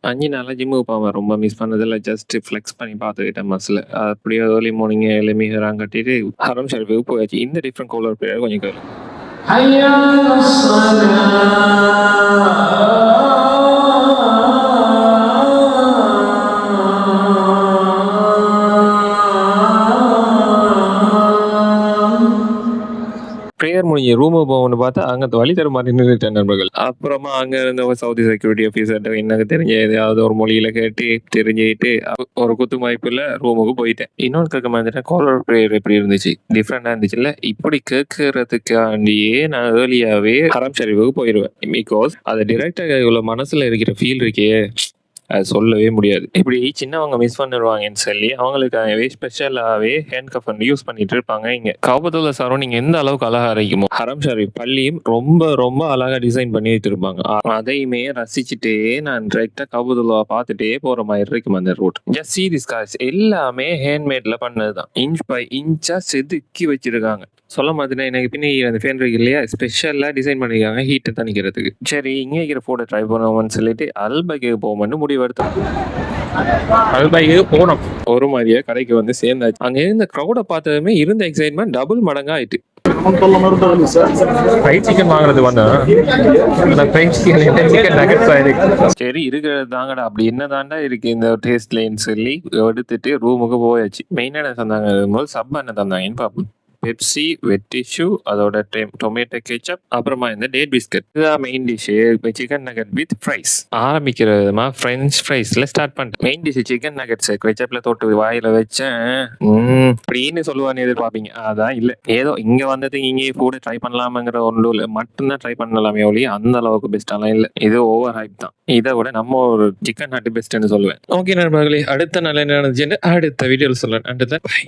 5 நாளா ஜிம்முக்கு போவேன். ரொம்ப மிஸ் பண்ணதில்ல. ஜஸ்ட் ஃப்ளெக்ஸ் பண்ணி பார்த்துக்கிட்டேன் மஸ்ல. அப்படியே ஏர்லி மார்னிங் எழும்பி ஹிரான் கட்டிட்டு ஹரம் ஷரீஃபுக்கு போயாச்சு. இந்த டிஃப்ரெண்ட் கலர் பேர் கொஞ்சம் கேளு. ப்ரேயர் முடிஞ்ச ரூமுக்கு போகணும்னு பார்த்தா அங்கே வழி தர மாதிரி நின்றுட்டேன் நண்பர்கள். அப்புறமா அங்கே இருந்த ஒரு சவுதி செக்யூரிட்டி ஆஃபீஸர்கிட்ட எனக்கு தெரிஞ்ச ஏதாவது ஒரு மொழியில கேட்டு தெரிஞ்சுக்கிட்டு ஒரு குத்து வாய்ப்புல ரூமுக்கு போயிட்டேன். இன்னொன்று கேட்க மாதிரி காலர் ப்ரேயர் எப்படி இருந்துச்சு, டிஃப்ரெண்டாக இருந்துச்சுல்ல. இப்படி கேட்கறதுக்காண்டியே நான் ஏர்லியாவே ஹரம் ஷரீஃபுக்கு போயிடுவேன். பிகாஸ் அது டிரெக்டாக இவ்வளோ மனசுல இருக்கிற ஃபீல் இருக்கே, அது சொல்லவே முடியாது. இப்படி சின்னவங்க மிஸ் பண்ணிடுவாங்கன்னு சொல்லி அவங்களுக்காகவே ஸ்பெஷலாகவே ஹேண்ட் கஃப் யூஸ் பண்ணிட்டு இருப்பாங்க. இங்கே கௌபத்துல்லா சரௌண்டிங் எந்த அளவுக்கு அழகா இருக்குமோ ஹரம் ஷரீஃப் பள்ளியும் ரொம்ப ரொம்ப அழகா டிசைன் பண்ணி வச்சிருப்பாங்க. அதையுமே ரசிச்சுட்டே நான் டிரெக்டா கௌபத்துல்லா பார்த்துட்டே போற மாதிரி இருக்கும் அந்த route. Just see this cars எல்லாமே ஹேண்ட்மேட்ல பண்ணதுதான். இன்ச் பை இன்ச்சா செதுக்கி வச்சிருக்காங்க. சொல்ல மாதிரி எனக்கு பின்னே அந்த ஃபேன் இருக்கு இல்லையா, ஸ்பெஷலாக டிசைன் பண்ணியிருக்காங்க ஹீட்டை தணிக்கிறதுக்கு. சரி இங்கே இருக்கிற ஃபோட்டோ ட்ரை பண்ணுவோம்னு சொல்லிட்டு அல்பைக்கு போவோம்னு முடிவெடுத்தோம். அல்பைக்கு போனோம். ஒரு மாதிரியே கடைக்கு வந்து சேர்ந்தாச்சு. அங்கே இருந்த க்ரௌடை பார்த்ததுமே இருந்த எக்ஸைட்மெண்ட் டபுள் மடங்கா ஆயிட்டு. ஃப்ரைட் சிக்கன் வாங்குறது வந்தேன். சரி இருக்கிறது தாங்கடா, அப்படி என்ன தாண்டா இருக்கு இந்த டேஸ்ட்லேன்னு சொல்லி எடுத்துட்டு ரூமுக்கு போயாச்சு. மெயினாக என்ன தந்தாங்க, சப் என்ன தந்தாங்கன்னு பார்ப்போம். பெப்சி, வெட் டிஷ்யூ, அதோட டொமேட்டோ கெச்சப், அப்புறமா இந்த டேட் பிஸ்கட். இதுதான் main dish. Chicken nugget with fries. ஆரம்பிக்கிற விதமா ஃப்ரெஞ்ச் ஃப்ரைஸ்ல ஸ்டார்ட் பண்ணிட்டேன். மெயின் டிஷ் சிக்கன் நகட்ஸ் கெச்சப்ல தொட்டு வாயில வச்சேன். அப்படின்னு சொல்லுவான்னு எதிர்பார்ப்பீங்க, அதான் இல்லை. ஏதோ இங்க வந்ததுக்கு இங்கேயே ஃபுட் ட்ரை பண்ணலாமாங்கிற ஒரு மட்டும்தான் ட்ரை பண்ணலாமே ஒழி அந்த அளவுக்கு பெஸ்டாலாம் இல்லை. இது ஓவர் ஹைப் தான். இதை விட நம்ம ஒரு சிக்கன் நட்டு பெஸ்ட்னு சொல்லுவேன். ஓகே நண்பர்களே, அடுத்த நாள் என்ன நடந்துச்சுன்னு அடுத்த வீடியோவில் சொல்லுவேன். அடுத்த பை.